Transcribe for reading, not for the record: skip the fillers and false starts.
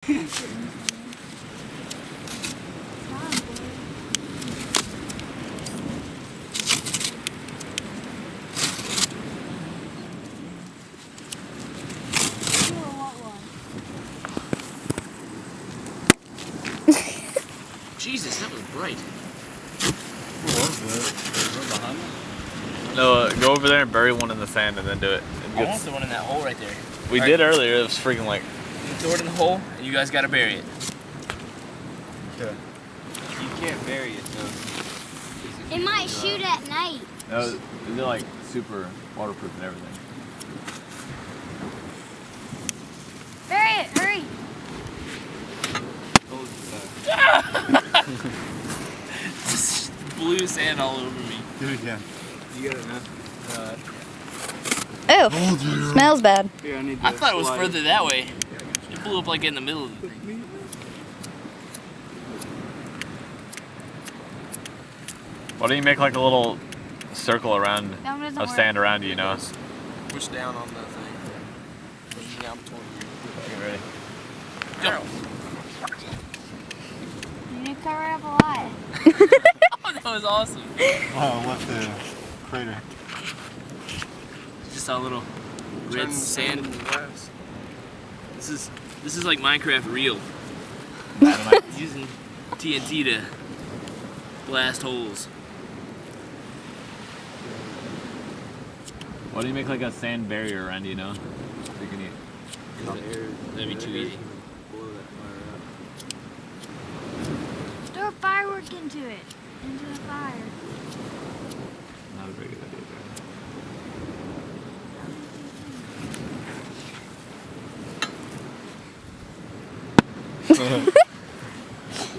Jesus, that was bright. No, go over there and bury one in the sand and then do it. I want the one in that hole right there. We did earlier. It was freaking like. You throw it in the hole, and you guys gotta bury it. Okay. You can't bury it, so. It might shoot at night. No, they're like super waterproof and everything. Bury it, hurry. Just blew sand all over me. Do it again. You got it now. Ew, smells bad. Here, I need I thought it was further that way. It blew up like in the middle of the thing. Why don't you make like a little circle around That one doesn't of work. sand around you, you know? Push down on the thing. Push down toward you. Get ready. Go. You need to cover up a lot. Oh, that was awesome. Wow, what the crater? Just a little red sand. This is like Minecraft real. Using TNT to blast holes. Why do you make like a sand barrier around you, know? So you can eat. That'd be too easy. Throw a firework into it. Into the fire. Not a very good idea.